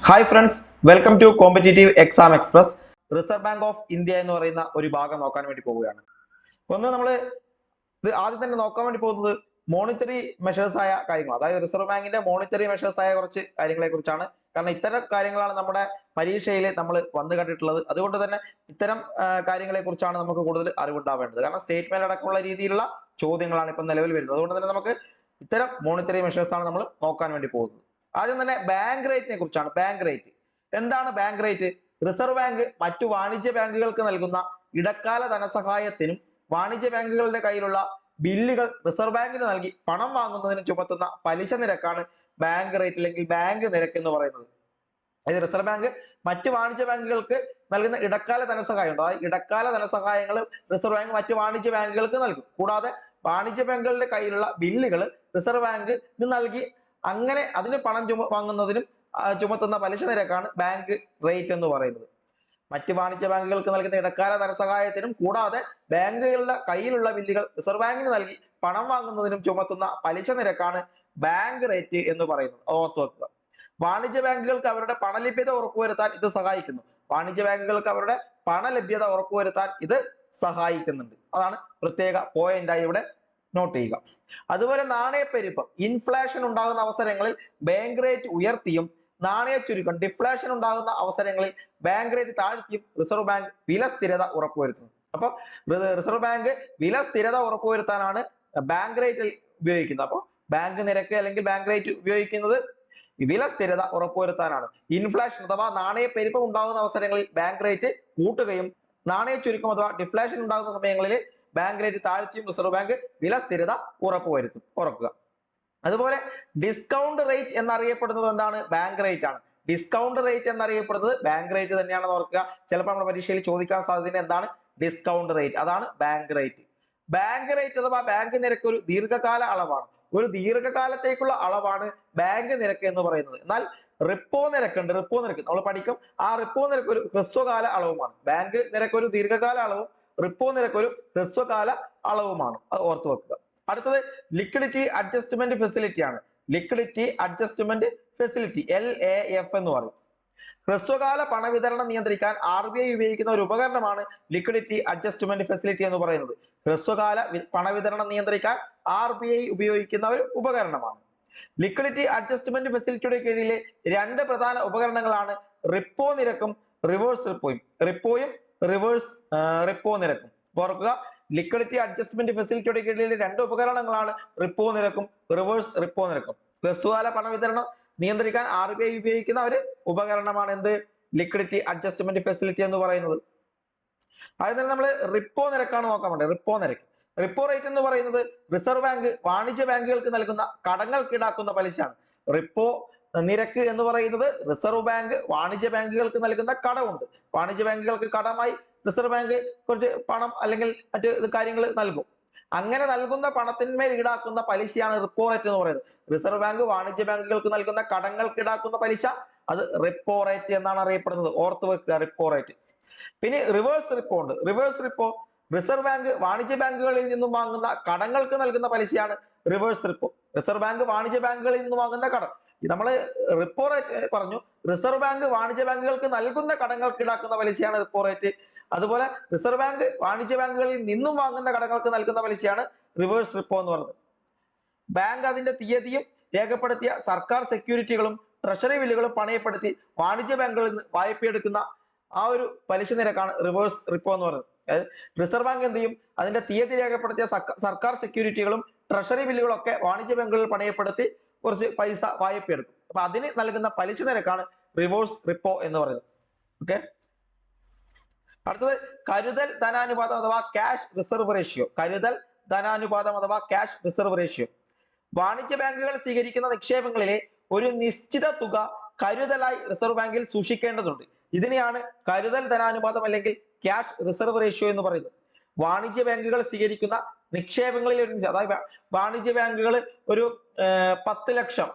Hi friends, welcome to competitive exam express. Reserve bank of India എന്ന് പറയുന്ന ഒരു ഭാഗം നോക്കാൻ വേണ്ടി പോവുകയാണ്. ഒന്ന് നമ്മൾ ഇത് ആദ്യം തന്നെ നോക്കാൻ വേണ്ടി പോകുന്നത് മോണിറ്ററി മെഷേഴ്സ് ആയ കാര്യങ്ങൾ, അതായത് റിസർവ് ബാങ്കിന്റെ മോണിറ്ററി മെഷേഴ്സ് ആയ കുറച്ച് കാര്യങ്ങളെ കുറിച്ചാണ്. കാരണം ഇത്തരം കാര്യങ്ങളാണ് നമ്മുടെ പരീക്ഷയിൽ നമ്മൾ വന്നു കണ്ടിട്ടുള്ളത്. അതുകൊണ്ട് തന്നെ ഇത്തരം കാര്യങ്ങളെ കുറിച്ചാണ് നമുക്ക് കൂടുതൽ അറിവുണ്ടാവേണ്ടത്. കാരണം സ്റ്റേറ്റ്മെന്റ് അടക്കമുള്ള രീതിയിലുള്ള ചോദ്യങ്ങളാണ് ഇപ്പം നിലവിൽ വരുന്നത്. അതുകൊണ്ട് തന്നെ നമുക്ക് ഇത്തരം മോണിറ്ററി മെഷേഴ്സ് ആണ് നമ്മൾ നോക്കാൻ വേണ്ടി പോകുന്നത്. ആദ്യം തന്നെ ബാങ്ക് റേറ്റിനെ കുറിച്ചാണ്. ബാങ്ക് റേറ്റ് എന്താണ്? ബാങ്ക് റേറ്റ് റിസർവ് ബാങ്ക് മറ്റു വാണിജ്യ ബാങ്കുകൾക്ക് നൽകുന്ന ഇടക്കാല ധനസഹായത്തിനും വാണിജ്യ ബാങ്കുകളുടെ കയ്യിലുള്ള ബില്ലുകൾ റിസർവ് ബാങ്കിന് നൽകി പണം വാങ്ങുന്നതിന് ചുമത്തുന്ന പലിശ നിരക്കാണ് ബാങ്ക് റേറ്റ് അല്ലെങ്കിൽ ബാങ്ക് നിരക്ക് എന്ന് പറയുന്നത്. അതായത് റിസർവ് ബാങ്ക് മറ്റു വാണിജ്യ ബാങ്കുകൾക്ക് നൽകുന്ന ഇടക്കാല ധനസഹായം ഉണ്ട്. അതായത് ഇടക്കാല ധനസഹായങ്ങൾ റിസർവ് ബാങ്ക് മറ്റു വാണിജ്യ ബാങ്കുകൾക്ക് നൽകും. കൂടാതെ വാണിജ്യ ബാങ്കുകളുടെ കയ്യിലുള്ള ബില്ലുകൾ റിസർവ് ബാങ്ക് നൽകി അങ്ങനെ അതിന് പണം വാങ്ങുന്നതിനും ചുമത്തുന്ന പലിശ നിരക്കാണ് ബാങ്ക് റേറ്റ് എന്ന് പറയുന്നത്. മറ്റ് വാണിജ്യ ബാങ്കുകൾക്ക് നൽകുന്ന ഇടക്കാല ധനസഹായത്തിനും കൂടാതെ ബാങ്കുകളുടെ കയ്യിലുള്ള ബില്ലുകൾ റിസർവ് ബാങ്കിന് നൽകി പണം വാങ്ങുന്നതിനും ചുമത്തുന്ന പലിശ നിരക്കാണ് ബാങ്ക് റേറ്റ് എന്ന് പറയുന്നത്. ഓർത്തു വെക്കുക. വാണിജ്യ ബാങ്കുകൾക്ക് അവരുടെ പണലഭ്യത ഉറപ്പുവരുത്താൻ ഇത് സഹായിക്കുന്നു. വാണിജ്യ ബാങ്കുകൾക്ക് അവരുടെ പണലഭ്യത ഉറപ്പുവരുത്താൻ ഇത് സഹായിക്കുന്നുണ്ട്. അതാണ് പ്രത്യേക പോയിന്റായി ഇവിടെ നോട്ട് ചെയ്യുക. അതുപോലെ നാണയപ്പെരുപ്പം, ഇൻഫ്ലേഷൻ ഉണ്ടാകുന്ന അവസരങ്ങളിൽ ബാങ്ക് റേറ്റ് ഉയർത്തിയും നാണയ ചുരുക്കം, ഡിഫ്ലേഷൻ ഉണ്ടാകുന്ന അവസരങ്ങളിൽ ബാങ്ക് റേറ്റ് താഴ്ത്തിയും റിസർവ് ബാങ്ക് വില സ്ഥിരത ഉറപ്പുവരുത്തുന്നു. അപ്പൊ റിസർവ് ബാങ്ക് വില സ്ഥിരത ഉറപ്പുവരുത്താനാണ് ബാങ്ക് റേറ്റ് ഉപയോഗിക്കുന്നത്. അപ്പോൾ ബാങ്ക് നിരക്ക് അല്ലെങ്കിൽ ബാങ്ക് റേറ്റ് ഉപയോഗിക്കുന്നത് വില സ്ഥിരത ഉറപ്പുവരുത്താനാണ്. ഇൻഫ്ലേഷൻ അഥവാ നാണയപ്പെരുപ്പം ഉണ്ടാകുന്ന അവസരങ്ങളിൽ ബാങ്ക് റേറ്റ് കൂട്ടുകയും നാണയ ചുരുക്കം അഥവാ ഡിഫ്ലേഷൻ ഉണ്ടാകുന്ന സമയങ്ങളിൽ ബാങ്ക് റേറ്റ് താഴ്ത്തിയും റിസർവ് ബാങ്ക് വില സ്ഥിരത ഉറപ്പുവരുത്തും. ഓർക്കുക. അതുപോലെ ഡിസ്കൗണ്ട് റേറ്റ് എന്നറിയപ്പെടുന്നത് എന്താണ്? ബാങ്ക് റേറ്റ് ആണ്. ഡിസ്കൗണ്ട് റേറ്റ് എന്നറിയപ്പെടുന്നത് ബാങ്ക് റേറ്റ് തന്നെയാണെന്ന് ഓർക്കുക. ചിലപ്പോൾ നമ്മുടെ പരീക്ഷയിൽ ചോദിക്കാൻ സാധ്യത എന്താണ്? Discount rate. അതാണ് ബാങ്ക് റേറ്റ്. ബാങ്ക് റേറ്റ് അഥവാ ബാങ്ക് നിരക്ക് ഒരു ദീർഘകാല അളവാണ്. ഒരു ദീർഘകാലത്തേക്കുള്ള അളവാണ് ബാങ്ക് നിരക്ക് എന്ന് പറയുന്നത്. എന്നാൽ റിപ്പോ നിരക്കുണ്ട്. റിപ്പോ നിരക്ക് നമ്മൾ പഠിക്കും. ആ റിപ്പോ നിരക്ക് ഒരു ഹ്രസ്വകാല അളവുമാണ്. ബാങ്ക് നിരക്ക് ഒരു ദീർഘകാല അളവും റിപ്പോ നിരക്ക് ഒരു ഹ്രസ്വകാല അളവുമാണ്. അത് ഓർത്തു വെക്കുക. അടുത്തത് ലിക്വിഡിറ്റി അഡ്ജസ്റ്റ്മെന്റ് ഫെസിലിറ്റി ആണ്. ലിക്വിഡിറ്റി അഡ്ജസ്റ്റ്മെന്റ് ഫെസിലിറ്റി, LAF എന്ന് പറയും. ഹ്രസ്വകാല പണവിതരണം നിയന്ത്രിക്കാൻ RBI ഉപയോഗിക്കുന്ന ഒരു ഉപകരണമാണ് ലിക്വിഡിറ്റി അഡ്ജസ്റ്റ്മെന്റ് ഫെസിലിറ്റി എന്ന് പറയുന്നത്. ഹ്രസ്വകാല പണവിതരണം നിയന്ത്രിക്കാൻ RBI ഉപയോഗിക്കുന്ന ഒരു ഉപകരണമാണ്. ലിക്വിഡിറ്റി അഡ്ജസ്റ്റ്മെന്റ് ഫെസിലിറ്റിയുടെ കീഴിലെ രണ്ട് പ്രധാന ഉപകരണങ്ങളാണ് റിപ്പോ നിരക്കും റിവേഴ്സ് റിപ്പോയും. റിപ്പോയും റിവേഴ്സ് റിപ്പോ നിരക്കും. ഓർക്കുക, ലിക്വിഡിറ്റി അഡ്ജസ്റ്റ്മെന്റ് ഫെസിലിറ്റിയുടെ കീഴിലെ രണ്ട് ഉപകരണങ്ങളാണ് റിപ്പോ നിരക്കും റിവേഴ്സ് റിപ്പോ നിരക്കും. ഹ്രസ്വകാല പണവിതരണം നിയന്ത്രിക്കാൻ RBI ഉപയോഗിക്കുന്ന ഒരു ഉപകരണമാണ് എന്ത്? ലിക്വിഡിറ്റി അഡ്ജസ്റ്റ്മെന്റ് ഫെസിലിറ്റി എന്ന് പറയുന്നത്. അതായത് നമ്മൾ റിപ്പോ നിരക്കാണ് നോക്കാൻ വേണ്ടത്. റിപ്പോ നിരക്ക്, റിപ്പോ റേറ്റ് എന്ന് പറയുന്നത് റിസർവ് ബാങ്ക് വാണിജ്യ ബാങ്കുകൾക്ക് നൽകുന്ന കടങ്ങൾക്ക് ഈടാക്കുന്ന പലിശയാണ്. റിപ്പോ നിരക്ക് എന്ന് പറയുന്നത് റിസർവ് ബാങ്ക് വാണിജ്യ ബാങ്കുകൾക്ക് നൽകുന്ന കടമുണ്ട്. വാണിജ്യ ബാങ്കുകൾക്ക് കടമായി റിസർവ് ബാങ്ക് കുറച്ച് പണം അല്ലെങ്കിൽ മറ്റ് കാര്യങ്ങൾ നൽകും. അങ്ങനെ നൽകുന്ന പണത്തിന്മേൽ ഈടാക്കുന്ന പലിശയാണ് റിപ്പോ റേറ്റ് എന്ന് പറയുന്നത്. റിസർവ് ബാങ്ക് വാണിജ്യ ബാങ്കുകൾക്ക് നൽകുന്ന കടങ്ങൾക്ക് ഈടാക്കുന്ന പലിശ അത് റിപ്പോ റേറ്റ് എന്നാണ് അറിയപ്പെടുന്നത്. ഓർത്ത് വെക്കുക, റിപ്പോ റേറ്റ്. പിന്നെ റിവേഴ്സ് റിപ്പോ ഉണ്ട്. റിവേഴ്സ് റിപ്പോ റിസർവ് ബാങ്ക് വാണിജ്യ ബാങ്കുകളിൽ നിന്നും വാങ്ങുന്ന കടങ്ങൾക്ക് നൽകുന്ന പലിശയാണ് റിവേഴ്സ് റിപ്പോ. റിസർവ് ബാങ്ക് വാണിജ്യ ബാങ്കുകളിൽ നിന്നും വാങ്ങുന്ന കടം, നമ്മൾ റിപ്പോ റേറ്റ് പറഞ്ഞു. റിസർവ് ബാങ്ക് വാണിജ്യ ബാങ്കുകൾക്ക് നൽകുന്ന കടങ്ങൾക്ക് ഈടാക്കുന്ന പലിശയാണ് റിപ്പോ റേറ്റ്. അതുപോലെ റിസർവ് ബാങ്ക് വാണിജ്യ ബാങ്കുകളിൽ നിന്നും വാങ്ങുന്ന കടങ്ങൾക്ക് നൽകുന്ന പലിശയാണ് റിവേഴ്സ് റിപ്പോ എന്ന് പറയുന്നത്. ബാങ്ക് അതിന്റെ തീയതിയും രേഖപ്പെടുത്തിയ സർക്കാർ സെക്യൂരിറ്റികളും ട്രഷറി ബില്ലുകളും പണയപ്പെടുത്തി വാണിജ്യ ബാങ്കുകളിൽ നിന്ന് വായ്പയെടുക്കുന്ന ആ ഒരു പലിശ നിരക്കാണ് റിവേഴ്സ് റിപ്പോ എന്ന് പറയുന്നത്. അതായത് റിസർവ് ബാങ്ക് എന്ത് ചെയ്യും? അതിന്റെ തീയതി രേഖപ്പെടുത്തിയ സർക്കാർ സെക്യൂരിറ്റികളും ട്രഷറി ബില്ലുകളും ഒക്കെ വാണിജ്യ ബാങ്കുകളിൽ പണയപ്പെടുത്തി കുറച്ച് പൈസ വായ്പയെടുക്കും. അപ്പൊ അതിന് നൽകുന്ന പലിശ നിരക്കാണ് റിവേഴ്സ് റിപ്പോ എന്ന് പറയുന്നത്. ഓക്കെ. അടുത്തത് കരുതൽ ധനാനുപാതം അഥവാ ക്യാഷ് റിസർവ് റേഷ്യോ. കരുതൽ ധനാനുപാതം അഥവാ ക്യാഷ് റിസർവ് റേഷ്യോ. വാണിജ്യ ബാങ്കുകൾ സ്വീകരിക്കുന്ന നിക്ഷേപങ്ങളിലെ ഒരു നിശ്ചിത തുക കരുതലായി റിസർവ് ബാങ്കിൽ സൂക്ഷിക്കേണ്ടതുണ്ട്. ഇതിനെയാണ് കരുതൽ ധനാനുപാതം അല്ലെങ്കിൽ ക്യാഷ് റിസർവ് റേഷ്യോ എന്ന് പറയുന്നത്. വാണിജ്യ ബാങ്കുകൾ സ്വീകരിക്കുന്ന നിക്ഷേപങ്ങളിൽ ഒരു, അതായത് വാണിജ്യ ബാങ്കുകൾ ഒരു 10 ലക്ഷം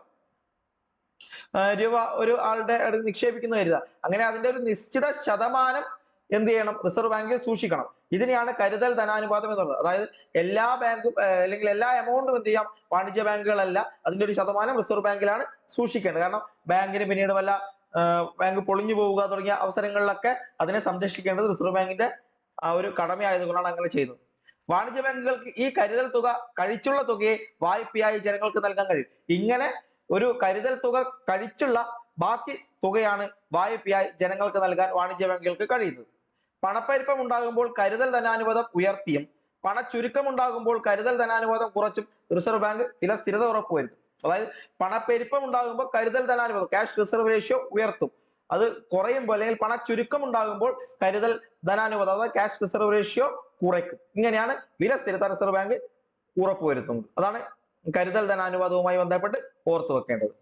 രൂപ ഒരു ആളുടെ നിക്ഷേപിക്കുന്ന കരുതുക. അങ്ങനെ അതിന്റെ ഒരു നിശ്ചിത ശതമാനം എന്ത് ചെയ്യണം? റിസർവ് ബാങ്കിൽ സൂക്ഷിക്കണം. ഇതിനെയാണ് കരുതൽ ധനാനുപാതം എന്ന് പറയുന്നത്. അതായത് എല്ലാ ബാങ്കും അല്ലെങ്കിൽ എല്ലാ എമൗണ്ടും എന്ത് ചെയ്യാം? വാണിജ്യ ബാങ്കുകളല്ല, അതിന്റെ ഒരു ശതമാനം റിസർവ് ബാങ്കിലാണ് സൂക്ഷിക്കേണ്ടത്. കാരണം ബാങ്കിന് പിന്നീട് വല്ല ബാങ്ക് പൊളിഞ്ഞു പോവുക തുടങ്ങിയ അവസരങ്ങളിലൊക്കെ അതിനെ സംരക്ഷിക്കേണ്ടത് റിസർവ് ബാങ്കിന്റെ ഒരു കടമയായതുകൊണ്ടാണ് അങ്ങനെ ചെയ്യുന്നത്. വാണിജ്യ ബാങ്കുകൾക്ക് ഈ കരുതൽ തുക കഴിച്ചുള്ള തുകയെ വായ്പയായി ജനങ്ങൾക്ക് നൽകാൻ കഴിയും. ഇങ്ങനെ ഒരു കരുതൽ തുക കഴിച്ചുള്ള ബാക്കി തുകയാണ് വായ്പയായി ജനങ്ങൾക്ക് നൽകാൻ വാണിജ്യ ബാങ്കുകൾക്ക് കഴിയുന്നത്. പണപ്പെരുപ്പം ഉണ്ടാകുമ്പോൾ കരുതൽ ധനാനുപാതം ഉയർത്തിയും പണച്ചുരുക്കം ഉണ്ടാകുമ്പോൾ കരുതൽ ധനാനുപാതം കുറച്ചും റിസർവ് ബാങ്ക് ചില സ്ഥിരത ഉറപ്പുവരുത്തും. അതായത് പണപ്പെരുപ്പം ഉണ്ടാകുമ്പോൾ കരുതൽ ധനാനുപാതം ക്യാഷ് റിസർവ് റേഷ്യോ ഉയർത്തും. അത് കുറയുമ്പോൾ അല്ലെങ്കിൽ പണച്ചുരുക്കം ഉണ്ടാകുമ്പോൾ കരുതൽ ധനാനുപാതം അതായത് ക്യാഷ് റിസർവ് റേഷ്യോ കുറയ്ക്കും. ഇങ്ങനെയാണ് വില സ്ഥിരത റിസർവ് ബാങ്ക് ഉറപ്പുവരുത്തുന്നത്. അതാണ് കരുതൽ ധനാനുപാതവുമായി ബന്ധപ്പെട്ട് ഓർത്തു വെക്കേണ്ടത്.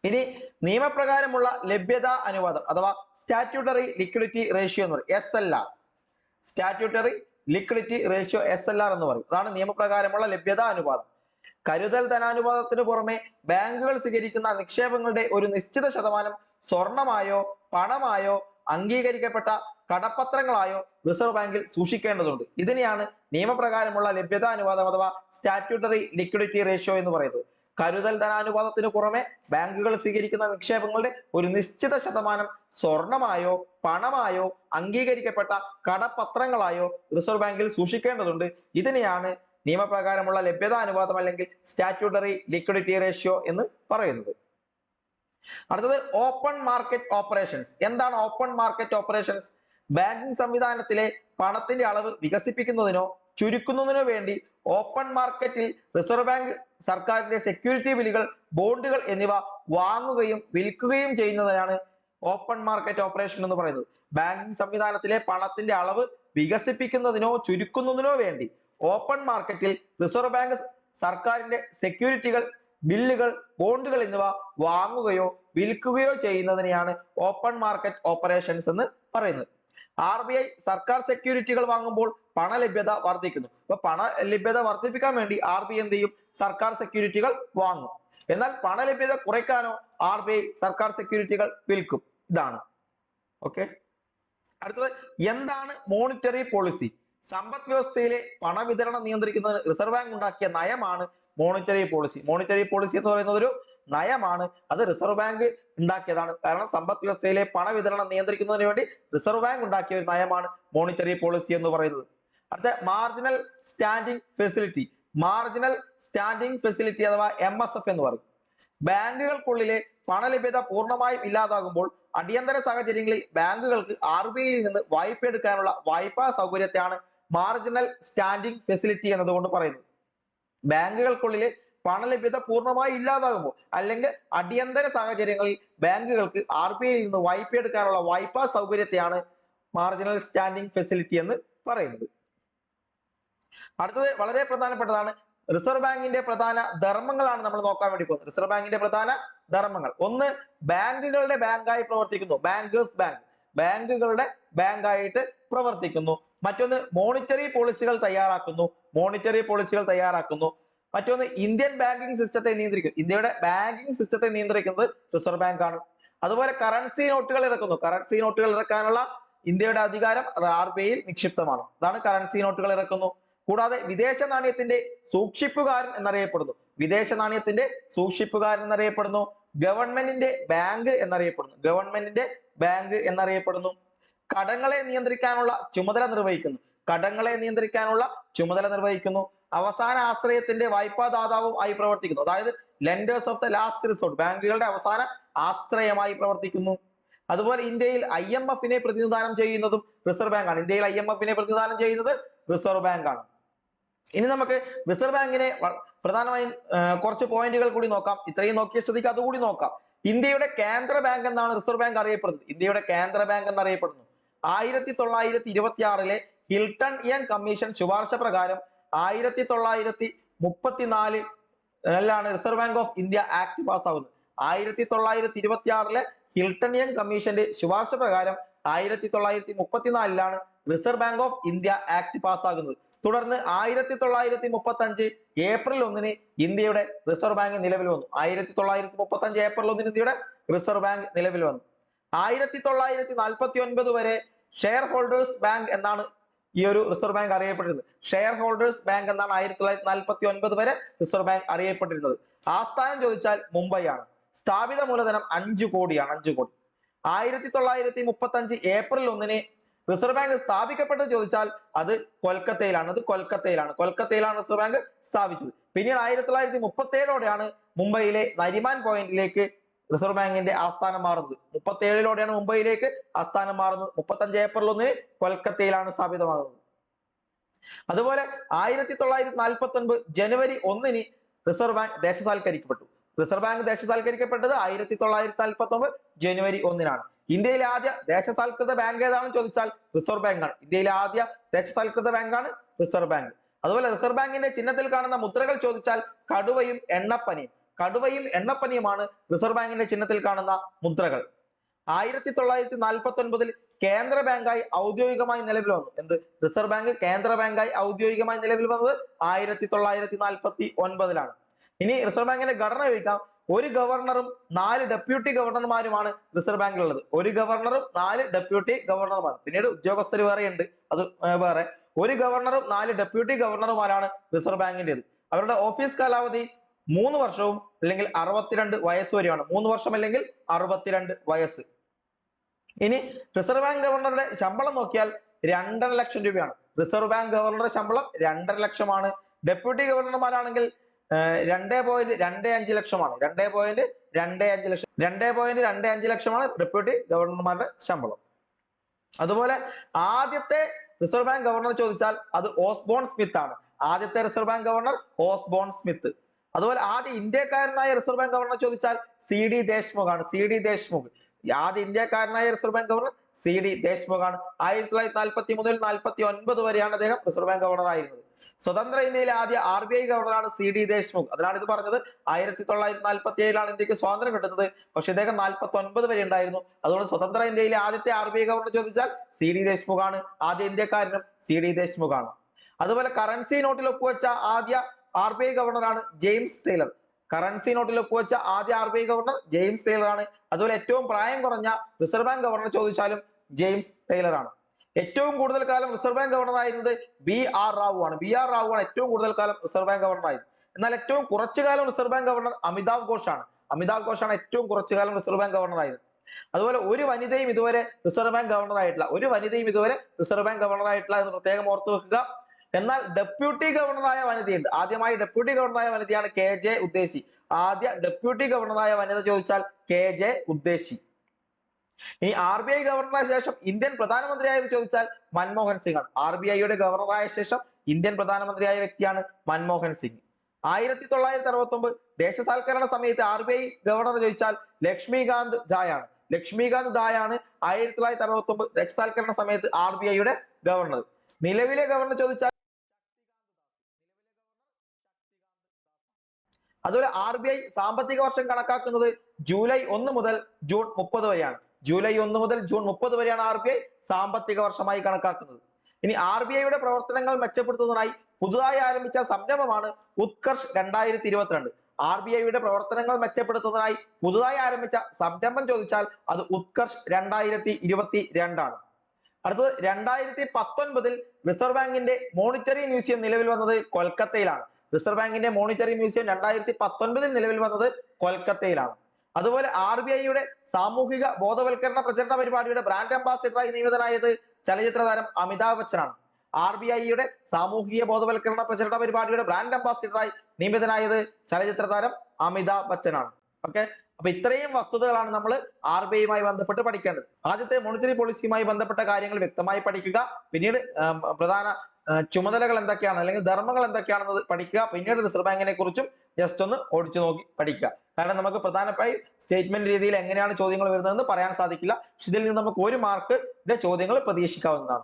ഇനി നിയമപ്രകാരമുള്ള ലഭ്യതാ അനുപാതം അഥവാ സ്റ്റാറ്റ്യൂട്ടറി ലിക്വിഡിറ്റി റേഷ്യോ എന്ന് പറയും, SLR. Statutory liquidity ratio SLR എന്ന് പറയും. അതാണ് നിയമപ്രകാരമുള്ള ലഭ്യതാ അനുപാതം. കരുതൽ ധനാനുപാതത്തിന് പുറമെ ബാങ്കുകൾ സ്വീകരിക്കുന്ന നിക്ഷേപങ്ങളുടെ ഒരു നിശ്ചിത ശതമാനം സ്വർണമായോ പണമായോ അംഗീകരിക്കപ്പെട്ട കടപ്പത്രങ്ങളായോ റിസർവ് ബാങ്കിൽ സൂക്ഷിക്കേണ്ടതുണ്ട്. ഇതിനെയാണ് നിയമപ്രകാരമുള്ള ലഭ്യതാ അനുപാതം അഥവാ സ്റ്റാറ്റ്യൂട്ടറി ലിക്വിഡിറ്റി റേഷ്യോ എന്ന് പറയുന്നത്. കരുതൽ ധനാനുപാതത്തിന് പുറമെ ബാങ്കുകൾ സ്വീകരിക്കുന്ന നിക്ഷേപങ്ങളുടെ ഒരു നിശ്ചിത ശതമാനം സ്വർണമായോ പണമായോ അംഗീകരിക്കപ്പെട്ട കടപ്പത്രങ്ങളായോ റിസർവ് ബാങ്കിൽ സൂക്ഷിക്കേണ്ടതുണ്ട്. ഇതിനെയാണ് നിയമപ്രകാരമുള്ള ലഭ്യതാ അനുപാതം അല്ലെങ്കിൽ സ്റ്റാറ്റ്യൂട്ടറി ലിക്വിഡിറ്റി റേഷ്യോ എന്ന് പറയുന്നത്. അടുത്തത് ഓപ്പൺ മാർക്കറ്റ് ഓപ്പറേഷൻസ്. എന്താണ് ഓപ്പൺ മാർക്കറ്റ് ഓപ്പറേഷൻസ്? ബാങ്കിംഗ് സംവിധാനത്തിലെ പണത്തിന്റെ അളവ് വികസിപ്പിക്കുന്നതിനോ ചുരുക്കുന്നതിനോ വേണ്ടി ഓപ്പൺ മാർക്കറ്റിൽ റിസർവ് ബാങ്ക് സർക്കാരിന്റെ സെക്യൂരിറ്റി ബില്ലുകൾ, ബോണ്ടുകൾ എന്നിവ വാങ്ങുകയും വിൽക്കുകയും ചെയ്യുന്നതിനാണ് ഓപ്പൺ മാർക്കറ്റ് ഓപ്പറേഷൻ എന്ന് പറയുന്നത്. ബാങ്കിംഗ് സംവിധാനത്തിലെ പണത്തിന്റെ അളവ് വികസിപ്പിക്കുന്നതിനോ ചുരുക്കുന്നതിനോ വേണ്ടി ഓപ്പൺ മാർക്കറ്റിൽ റിസർവ് ബാങ്ക് സർക്കാരിന്റെ സെക്യൂരിറ്റികൾ, ബില്ലുകൾ, ബോണ്ടുകൾ എന്നിവ വാങ്ങുകയോ വിൽക്കുകയോ ചെയ്യുന്നതിനെയാണ് ഓപ്പൺ മാർക്കറ്റ് ഓപ്പറേഷൻസ് എന്ന് പറയുന്നത്. RBI സർക്കാർ സെക്യൂരിറ്റികൾ വാങ്ങുമ്പോൾ പണലഭ്യത വർദ്ധിക്കുന്നു. അപ്പൊ പണലഭ്യത വർദ്ധിപ്പിക്കാൻ വേണ്ടി RBI എന്ത് ചെയ്യും? സർക്കാർ സെക്യൂരിറ്റികൾ വാങ്ങും. എന്നാൽ പണലഭ്യത കുറയ്ക്കാനോ RBI സർക്കാർ സെക്യൂരിറ്റികൾ വിൽക്കും. ഇതാണ്. ഓക്കെ. അടുത്തത് എന്താണ് മോണിറ്ററി പോളിസി? സമ്പദ് വ്യവസ്ഥയിലെ പണവിതരണം നിയന്ത്രിക്കുന്നതിന് റിസർവ് ബാങ്ക് ഉണ്ടാക്കിയ നയമാണ് മോണിറ്ററി പോളിസി. മോണിറ്ററി പോളിസി എന്ന് പറയുന്നത് ഒരു നയമാണ്. അത് റിസർവ് ബാങ്ക് ഉണ്ടാക്കിയതാണ്. കാരണം സമ്പദ് വ്യവസ്ഥയിലെ പണവിതരണം നിയന്ത്രിക്കുന്നതിന് വേണ്ടി റിസർവ് ബാങ്ക് ഉണ്ടാക്കിയ ഒരു നയമാണ് മോണിറ്ററി പോളിസി എന്ന് പറയുന്നത്. അടുത്ത marginal standing facility. Marginal standing facility അഥവാ MSF എന്ന് പറയും. ബാങ്കുകൾക്കുള്ളിലെ പണലഭ്യത പൂർണ്ണമായും ഇല്ലാതാകുമ്പോൾ അടിയന്തര സാഹചര്യങ്ങളിൽ ബാങ്കുകൾക്ക് RBIയിൽ നിന്ന് വായ്പ എടുക്കാനുള്ള വായ്പാ സൗകര്യത്തെയാണ് മാർജിനൽ സ്റ്റാൻഡിംഗ് ഫെസിലിറ്റി എന്നതുകൊണ്ട് പറയുന്നത്. ബാങ്കുകൾക്കുള്ളിലെ പണലഭ്യത പൂർണ്ണമായി ഇല്ലാതാകുമ്പോൾ അല്ലെങ്കിൽ അടിയന്തര സാഹചര്യങ്ങളിൽ ബാങ്കുകൾക്ക് RBIയിൽ നിന്ന് വായ്പ എടുക്കാനുള്ള വായ്പാ സൗകര്യത്തെയാണ് മാർജിനൽ സ്റ്റാൻഡിംഗ് ഫെസിലിറ്റി എന്ന് പറയുന്നത്. അടുത്തത് വളരെ പ്രധാനപ്പെട്ടതാണ്. റിസർവ് ബാങ്കിന്റെ പ്രധാന ധർമ്മങ്ങളാണ് നമ്മൾ നോക്കാൻ വേണ്ടി പോകുന്നത്. റിസർവ് ബാങ്കിന്റെ പ്രധാന ധർമ്മങ്ങൾ: ഒന്ന്, ബാങ്കുകളുടെ ബാങ്കായി പ്രവർത്തിക്കുന്നു, ബാങ്കേഴ്സ് ബാങ്ക്, ബാങ്കുകളുടെ ബാങ്കായിട്ട് പ്രവർത്തിക്കുന്നു. മറ്റൊന്ന്, മോണിറ്ററി പോളിസികൾ തയ്യാറാക്കുന്നു, മോണിറ്ററി പോളിസികൾ തയ്യാറാക്കുന്നു. മറ്റൊന്ന്, ഇന്ത്യൻ ബാങ്കിംഗ് സിസ്റ്റത്തെ നിയന്ത്രിക്കുന്നു, ഇന്ത്യയുടെ ബാങ്കിംഗ് സിസ്റ്റത്തെ നിയന്ത്രിക്കുന്നത് റിസർവ് ബാങ്ക് ആണ്. അതുപോലെ കറൻസി നോട്ടുകൾ ഇറക്കുന്നു, കറൻസി നോട്ടുകൾ ഇറക്കാനുള്ള ഇന്ത്യയുടെ അധികാരം RBIയിൽ നിക്ഷിപ്തമാണ്. അതാണ് കറൻസി നോട്ടുകൾ ഇറക്കുന്നു. കൂടാതെ വിദേശ നാണയത്തിന്റെ സൂക്ഷിപ്പുകാരൻ എന്നറിയപ്പെടുന്നു, വിദേശ നാണയത്തിന്റെ സൂക്ഷിപ്പുകാരൻ എന്നറിയപ്പെടുന്നു. ഗവൺമെന്റിന്റെ ബാങ്ക് എന്നറിയപ്പെടുന്നു, ഗവൺമെന്റിന്റെ ബാങ്ക് എന്നറിയപ്പെടുന്നു. കടങ്ങളെ നിയന്ത്രിക്കാനുള്ള ചുമതല നിർവഹിക്കുന്നു, കടങ്ങളെ നിയന്ത്രിക്കാനുള്ള ചുമതല നിർവഹിക്കുന്നു. അവസാന ആശ്രയത്തിന്റെ വായ്പാദാതാവും ആയി പ്രവർത്തിക്കുന്നു, അതായത് lenders of the last resort, ബാങ്കുകളുടെ അവസാന ആശ്രയമായി പ്രവർത്തിക്കുന്നു. അതുപോലെ ഇന്ത്യയിൽ IMF-നെ പ്രതിനിധാനം ചെയ്യുന്നതും റിസർവ് ബാങ്ക് ആണ്, ഇന്ത്യയിൽ IMF-നെ പ്രതിനിധാനം ചെയ്യുന്നത് റിസർവ് ബാങ്ക് ആണ്. ഇനി നമുക്ക് റിസർവ് ബാങ്കിനെ പ്രധാനമായും കുറച്ച് പോയിന്റുകൾ കൂടി നോക്കാം. ഇത്രയും നോക്കിയ സ്ഥിതിക്ക് അതുകൂടി നോക്കാം. ഇന്ത്യയുടെ കേന്ദ്ര ബാങ്ക് എന്നാണ് റിസർവ് ബാങ്ക് അറിയപ്പെടുന്നത്, ഇന്ത്യയുടെ കേന്ദ്ര ബാങ്ക് എന്നറിയപ്പെടുന്നു. 1926 ഹിൽട്ടൺ യങ് കമ്മീഷൻ ശുപാർശ പ്രകാരം 1934 reserve bank of India act പാസ്സാവുന്നത്. 1926 ഹിൽട്ടൺ യങ് കമ്മീഷന്റെ ശുപാർശ പ്രകാരം 1934 reserve bank of India act പാസ്സാകുന്നത്. തുടർന്ന് 1935 ഏപ്രിൽ 1 ഇന്ത്യയുടെ റിസർവ് ബാങ്ക് നിലവിൽ വന്നു. 1935 ഏപ്രിൽ 1 ഇന്ത്യയുടെ റിസർവ് ബാങ്ക് നിലവിൽ വന്നു. 1949 വരെ ഷെയർ ഹോൾഡേഴ്സ് ബാങ്ക് എന്നാണ് ഈ ഒരു റിസർവ് ബാങ്ക് അറിയപ്പെട്ടിരുന്നത്. ഷെയർ ഹോൾഡേഴ്സ് ബാങ്ക് എന്നാണ് 1949 വരെ റിസർവ് ബാങ്ക് അറിയപ്പെട്ടിരുന്നത്. ആസ്ഥാനം ചോദിച്ചാൽ മുംബൈ ആണ്. സ്ഥാപിത മൂലധനം 5 കോടിയാണ്, 5 കോടി. 1935 ഏപ്രിൽ 1 റിസർവ് ബാങ്ക് സ്ഥാപിക്കപ്പെട്ടത് ചോദിച്ചാൽ അത് കൊൽക്കത്തയിലാണ്. കൊൽക്കത്തയിലാണ് റിസർവ് ബാങ്ക് സ്ഥാപിച്ചത്. പിന്നീട് 1937ഓടെയാണ് മുംബൈയിലെ നരിമാൻ പോയിന്റിലേക്ക് റിസർവ് ബാങ്കിന്റെ ആസ്ഥാനം മാറുന്നത്. 37ഓടെയാണ് മുംബൈയിലേക്ക് ആസ്ഥാനം മാറുന്നത്. 35 ഏപ്രിൽ 1 കൊൽക്കത്തയിലാണ് സ്ഥാപിതമാകുന്നത്. അതുപോലെ 1949 ജനുവരി 1 റിസർവ് ബാങ്ക് ദേശസാൽക്കരിക്കപ്പെട്ടു. റിസർവ് ബാങ്ക് ദേശസാൽക്കരിക്കപ്പെട്ടത് 1949 ജനുവരി 1 ഇന്ത്യയിലെ ആദ്യ ദേശസാൽകൃത ബാങ്ക് ഏതാണെന്ന് ചോദിച്ചാൽ റിസർവ് ബാങ്കാണ്. ഇന്ത്യയിലെ ആദ്യ ദേശസാൽകൃത ബാങ്കാണ് റിസർവ് ബാങ്ക്. അതുപോലെ റിസർവ് ബാങ്കിന്റെ ചിഹ്നത്തിൽ കാണുന്ന മുദ്രകൾ ചോദിച്ചാൽ കടുവയും എണ്ണപ്പനിയുമാണ് റിസർവ് ബാങ്കിന്റെ ചിഹ്നത്തിൽ കാണുന്ന മുദ്രകൾ. 1949 കേന്ദ്ര ബാങ്കായി ഔദ്യോഗികമായി നിലവിൽ വന്നു. എന്ത്? റിസർവ് ബാങ്ക് കേന്ദ്ര ബാങ്കായി ഔദ്യോഗികമായി നിലവിൽ വന്നത് 1949. ഇനി റിസർവ് ബാങ്കിന്റെ ഘടന ചോദിക്കാം. ഒരു ഗവർണറും 4 ഡെപ്യൂട്ടി ഗവർണർമാരുമാണ് റിസർവ് ബാങ്കിലുള്ളത്. ഒരു ഗവർണറും 4 ഡെപ്യൂട്ടി ഗവർണർമാർ. പിന്നീട് ഉദ്യോഗസ്ഥർ വേറെ ഉണ്ട്, അത് വേറെ. ഒരു ഗവർണറും 4 ഡെപ്യൂട്ടി ഗവർണർമാരാണ് റിസർവ് ബാങ്കിന്റേത്. അവരുടെ ഓഫീസ് കാലാവധി 3 വർഷവും അല്ലെങ്കിൽ 62 വയസ്സ് വരെയാണ്. 3 വർഷം അല്ലെങ്കിൽ 62 വയസ്സ്. ഇനി റിസർവ് ബാങ്ക് ഗവർണറുടെ ശമ്പളം നോക്കിയാൽ 2.5 ലക്ഷം രൂപയാണ്. റിസർവ് ബാങ്ക് ഗവർണറുടെ ശമ്പളം 2.5 ലക്ഷമാണ്. ഡെപ്യൂട്ടി ഗവർണർമാരാണെങ്കിൽ 2.25 ലക്ഷമാണ്. 2.25 ലക്ഷമാണ് ഡെപ്യൂട്ടി ഗവർണർമാരുടെ ശമ്പളം. അതുപോലെ ആദ്യത്തെ റിസർവ് ബാങ്ക് ഗവർണർ ചോദിച്ചാൽ അത് ഓസ്ബോൺ സ്മിത്ത് ആണ്. ആദ്യത്തെ reserve bank governor Osborne Smith. അതുപോലെ ആദ്യ ഇന്ത്യക്കാരനായ റിസർവ് ബാങ്ക് ഗവർണർ ചോദിച്ചാൽ CD ദേശ്മുഖ് ആണ്. ആദ്യ ഇന്ത്യക്കാരനായ reserve bank governor CD Deshmukh ആണ്. 1943 മുതൽ 49 വരെയാണ് അദ്ദേഹം റിസർവ് ബാങ്ക് ഗവർണർ ആയിരുന്നത്. സ്വതന്ത്ര ഇന്ത്യയിലെ ആദ്യ RBI ഗവർണറാണ് CD ദേശ്മുഖ്. അതിനാണ് ഇത് പറഞ്ഞത്. 1947 ഇന്ത്യക്ക് സ്വാതന്ത്ര്യം കിട്ടുന്നത്. പക്ഷെ ഇദ്ദേഹം 49 വരെ ഉണ്ടായിരുന്നു. അതുകൊണ്ട് സ്വതന്ത്ര ഇന്ത്യയിലെ ആദ്യത്തെ RBI ഗവർണർ ചോദിച്ചാൽ CD ദേശ്മുഖ് ആണ്. ആദ്യ ഇന്ത്യക്കാരനും CD ദേശ്മുഖ് ആണ്. അതുപോലെ കറൻസി നോട്ടിൽ ഒപ്പുവെച്ച ആദ്യ RBI ഗവർണറാണ് ജെയിംസ് ടൈലർ. കറൻസി നോട്ടിൽ ഒപ്പുവെച്ച ആദ്യ RBI ഗവർണർ ജെയിംസ് ടൈലർ ആണ്. അതുപോലെ ഏറ്റവും പ്രായം കുറഞ്ഞ റിസർവ് ബാങ്ക് ഗവർണർ ചോദിച്ചാലും ജെയിംസ് ടൈലർ ആണ്. ഏറ്റവും കൂടുതൽ കാലം റിസർവ് ബാങ്ക് ഗവർണർ ആയിരുന്നത് BR റാവു ആണ്. ഏറ്റവും കൂടുതൽ കാലം റിസർവ് ബാങ്ക് ഗവർണർ ആയത്. എന്നാൽ ഏറ്റവും കുറച്ചു കാലം reserve bank governor Amitav Ghosh ആണ്. ഏറ്റവും കുറച്ചു കാലം റിസർവ് ബാങ്ക് ഗവർണർ ആയത്. അതുപോലെ ഒരു വനിതയും ഇതുവരെ റിസർവ് ബാങ്ക് ഗവർണർ ആയിട്ടില്ല എന്ന് പ്രത്യേകം ഓർത്തു വെക്കുക. എന്നാൽ ഡെപ്യൂട്ടി ഗവർണറായ വനിതയുണ്ട്. ആദ്യമായി ഡെപ്യൂട്ടി ഗവർണറായ വനിതയാണ് KJ ഉദ്ദേശി. ആദ്യ ഡെപ്യൂട്ടി ഗവർണറായ വനിത ചോദിച്ചാൽ KJ ഉദ്ദേശി. ഇനി RBI ഗവർണറായ ശേഷം ഇന്ത്യൻ പ്രധാനമന്ത്രിയായത് ചോദിച്ചാൽ മൻമോഹൻ സിംഗ് ആണ്. RBIയുടെ ഗവർണറായ ശേഷം ഇന്ത്യൻ പ്രധാനമന്ത്രിയായ വ്യക്തിയാണ് മൻമോഹൻ സിംഗ്. 1969 ദേശസാൽക്കരണ സമയത്ത് RBI ഗവർണർ ചോദിച്ചാൽ ലക്ഷ്മികാന്ത് ദായാണ്. 1969 ദേശസാൽക്കരണ സമയത്ത് RBIയുടെ ഗവർണർ. നിലവിലെ ഗവർണർ ചോദിച്ചാൽ അതുപോലെ RBI സാമ്പത്തിക വർഷം കണക്കാക്കുന്നത് ജൂലൈ 1 മുതൽ ജൂൺ 30 വരെയാണ്. RBI സാമ്പത്തിക വർഷമായി കണക്കാക്കുന്നത്. ഇനി RBIയുടെ പ്രവർത്തനങ്ങൾ മെച്ചപ്പെടുത്തുന്നതിനായി പുതുതായി ആരംഭിച്ച സംരംഭമാണ് ഉത്കർഷ് 2022. RBIയുടെ പ്രവർത്തനങ്ങൾ മെച്ചപ്പെടുത്തുന്നതിനായി പുതുതായി ആരംഭിച്ച സംരംഭം ചോദിച്ചാൽ അത് ഉത്കർഷ് 2022 ആണ്. അടുത്തത് 2019 റിസർവ് ബാങ്കിന്റെ മോണിറ്ററി മ്യൂസിയം നിലവിൽ വന്നത് കൊൽക്കത്തയിലാണ്. റിസർവ് ബാങ്കിന്റെ മോണിറ്ററി മ്യൂസിയം 2019 നിലവിൽ വന്നത് കൊൽക്കത്തയിലാണ്. അതുപോലെ RBIയുടെ സാമൂഹിക ബോധവൽക്കരണ പ്രചരണ പരിപാടിയുടെ ബ്രാൻഡ് അംബാസിഡറായി നിയമിതനായത് ചലച്ചിത്ര താരം അമിതാഭ് ബച്ചനാണ്. RBIയുടെ സാമൂഹിക ബോധവൽക്കരണ പ്രചരണ പരിപാടിയുടെ ബ്രാൻഡ് അംബാസിഡറായി നിയമിതനായത് ചലച്ചിത്ര താരം അമിതാഭ് ബച്ചനാണ്. ഓക്കെ, അപ്പൊ ഇത്രയും വസ്തുതകളാണ് നമ്മൾ RBIയുമായി ബന്ധപ്പെട്ട് പഠിക്കേണ്ടത്. ആദ്യത്തെ മോണിറ്ററി പോളിസിയുമായി ബന്ധപ്പെട്ട കാര്യങ്ങൾ വ്യക്തമായി പഠിക്കുക. പിന്നീട് പ്രധാന ചുമതലകൾ എന്തൊക്കെയാണ് അല്ലെങ്കിൽ ധർമ്മങ്ങൾ എന്തൊക്കെയാണെന്ന് പഠിക്കുക. പിന്നീട് റിസർവ് ബാങ്കിനെ കുറിച്ചും ജസ്റ്റ് ഒന്ന് ഓടിച്ചു നോക്കി പഠിക്കുക. കാരണം നമുക്ക് പ്രധാനമായി സ്റ്റേറ്റ്മെന്റ് രീതിയിൽ എങ്ങനെയാണ് ചോദ്യങ്ങൾ വരുന്നതെന്ന് പറയാൻ സാധിക്കില്ല. ഇതിൽ നിന്ന് നമുക്ക് 1 മാർക്കിന്റെ ചോദ്യങ്ങൾ പ്രതീക്ഷിക്കാവുന്നതാണ്.